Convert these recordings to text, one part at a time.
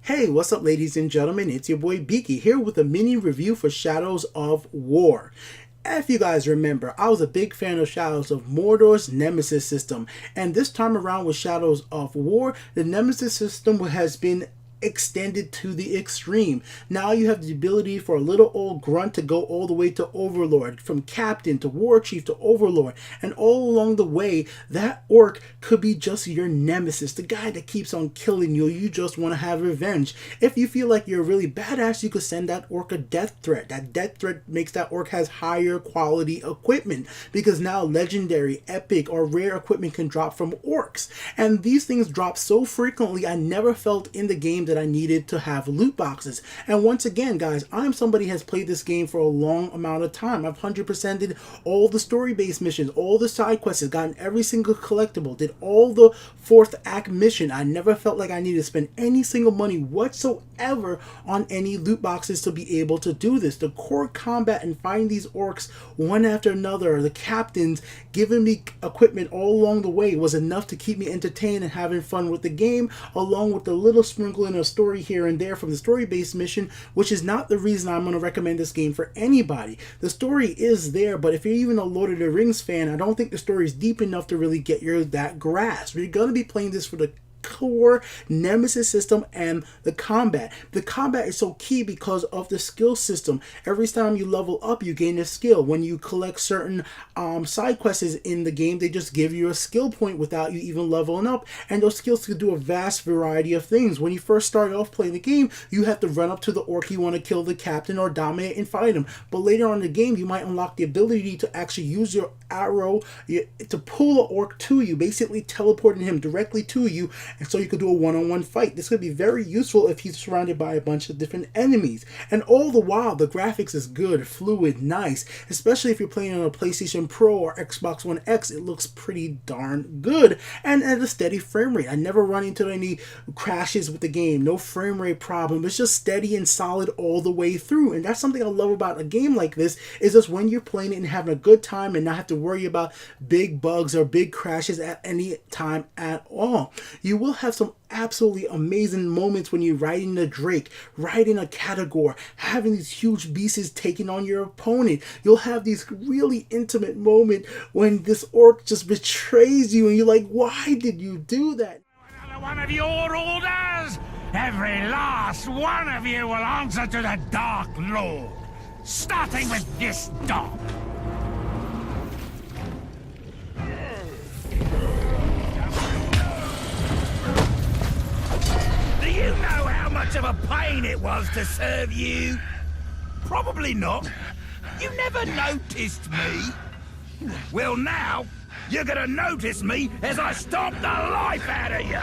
Hey, what's up ladies and gentlemen, it's your boy Beaky here with a mini review for Shadows of War. If you guys remember, I was a big fan of Shadows of Mordor's Nemesis System, and this time around with Shadows of War, the Nemesis System has been extended to the extreme. Now you have the ability for a little old grunt to go all the way to Overlord, from Captain to War Chief to Overlord, and all along the way, that orc could be just your nemesis, the guy that keeps on killing you. You just want to have revenge. If you feel like you're really badass, you could send that orc a death threat. That death threat makes that orc has higher quality equipment, because now legendary, epic, or rare equipment can drop from orcs. And these things drop so frequently, I never felt in the game that I needed to have loot boxes. And once again, guys, I'm somebody who has played this game for a long amount of time. I've 100%ed all the story-based missions, all the side quests, gotten every single collectible, did all the fourth act mission. I never felt like I needed to spend any single money whatsoever on any loot boxes to be able to do this. The core combat and finding these orcs one after another, the captains giving me equipment all along the way, was enough to keep me entertained and having fun with the game, along with the little sprinkling of story here and there from the story-based mission, which is not the reason I'm going to recommend this game for anybody. The story is there, but if you're even a Lord of the Rings fan, I don't think the story is deep enough to really get that grasp. You're going to be playing this for the core Nemesis system and the combat. The combat is so key because of the skill system. Every time you level up, you gain a skill. When you collect certain side quests in the game, they just give you a skill point without you even leveling up, and those skills can do a vast variety of things. When you first start off playing the game, you have to run up to the orc you want to kill, the captain, or dominate and fight him. But later on in the game, you might unlock the ability to actually use your arrow to pull an orc to you, basically teleporting him directly to you, and so you could do a one-on-one fight. This could be very useful if he's surrounded by a bunch of different enemies. And all the while, the graphics is good, fluid, nice. Especially if you're playing on a PlayStation Pro or Xbox One X, it looks pretty darn good. And at a steady frame rate. I never run into any crashes with the game, no frame rate problem. It's just steady and solid all the way through. And that's something I love about a game like this, is just when you're playing it and having a good time and not have to worry about big bugs or big crashes at any time at all. You will have some absolutely amazing moments when you're riding a Drake, riding a Category, having these huge beasts taking on your opponent. You'll have these really intimate moments when this orc just betrays you and you're like, why did you do that? Another one of your orders! Every last one of you will answer to the Dark Lord, starting with this dog. Do you know how much of a pain it was to serve you? Probably not. You never noticed me. Well, now, you're gonna notice me as I stomp the life out of you.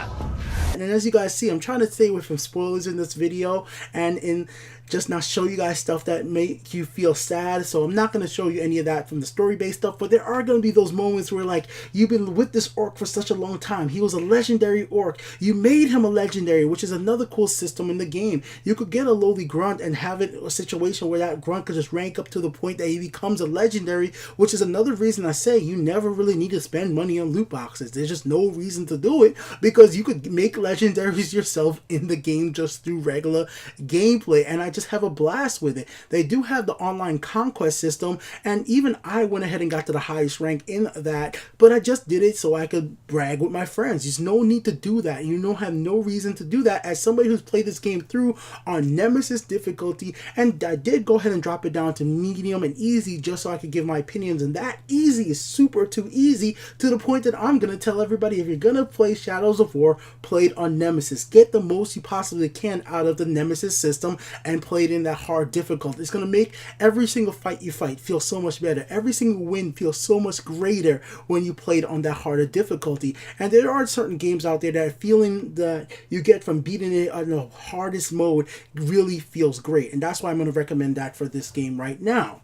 And as you guys see, I'm trying to stay away from spoilers in this video and in just not show you guys stuff that make you feel sad. So I'm not going to show you any of that from the story-based stuff, but there are going to be those moments where, like, you've been with this orc for such a long time. He was a legendary orc. You made him a legendary, which is another cool system in the game. You could get a lowly grunt and have it a situation where that grunt could just rank up to the point that he becomes a legendary, which is another reason I say you never really need to spend money on loot boxes. There's just no reason to do it, because you could make legendaries yourself in the game just through regular gameplay, and I just have a blast with it. They do have the online conquest system, and even I went ahead and got to the highest rank in that, but I just did it so I could brag with my friends. There's no need to do that. You don't have no reason to do that as somebody who's played this game through on Nemesis difficulty, and I did go ahead and drop it down to medium and easy just so I could give my opinions, and that easy is super too easy, to the point that I'm going to tell everybody, if you're going to play Shadows of War, play it on Nemesis. Get the most you possibly can out of the Nemesis system and play it in that hard difficulty. It's going to make every single fight you fight feel so much better. Every single win feels so much greater when you play it on that harder difficulty. And there are certain games out there that feeling that you get from beating it on the hardest mode really feels great. And that's why I'm going to recommend that for this game right now.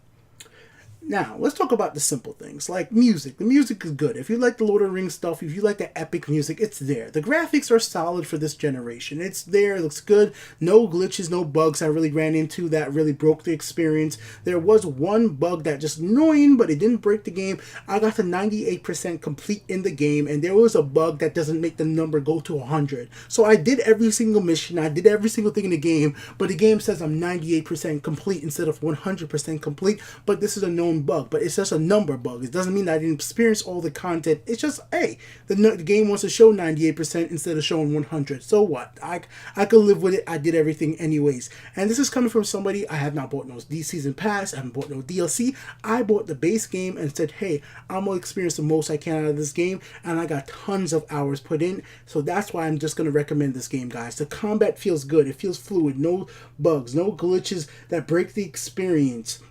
Now, let's talk about the simple things, like music. The music is good. If you like the Lord of the Rings stuff, if you like the epic music, it's there. The graphics are solid for this generation. It's there, it looks good. No glitches, no bugs I really ran into that really broke the experience. There was one bug that just annoying, but it didn't break the game. I got to 98% complete in the game, and there was a bug that doesn't make the number go to 100. So I did every single mission, I did every single thing in the game, but the game says I'm 98% complete instead of 100% complete, but this is a known bug, but it's just a number bug. It doesn't mean that I didn't experience all the content. It's just, hey, the game wants to show 98% instead of showing 100. So what? I could live with it. I did everything anyways. And this is coming from somebody, I have not bought no season pass, I haven't bought no DLC. I bought the base game and said, hey, I'm gonna experience the most I can out of this game, and I got tons of hours put in. So that's why I'm just gonna recommend this game, guys. The combat feels good. It feels fluid. No bugs, no glitches that break the experience.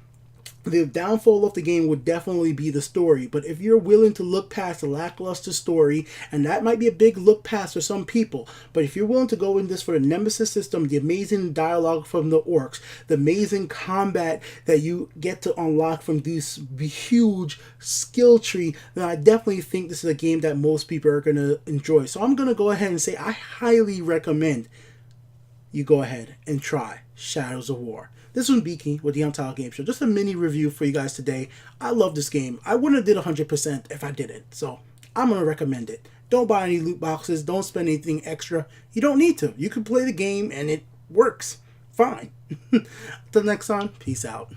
The downfall of the game would definitely be the story, but if you're willing to look past the lackluster story, and that might be a big look past for some people, but if you're willing to go in this for the Nemesis system, the amazing dialogue from the orcs, the amazing combat that you get to unlock from this huge skill tree, then I definitely think this is a game that most people are going to enjoy. So I'm going to go ahead and say I highly recommend you go ahead and try Shadows of War. This was Beaky with the Untitled Game Show. Just a mini review for you guys today. I love this game. I wouldn't have did 100% if I didn't. So I'm going to recommend it. Don't buy any loot boxes. Don't spend anything extra. You don't need to. You can play the game and it works fine. Until next time, peace out.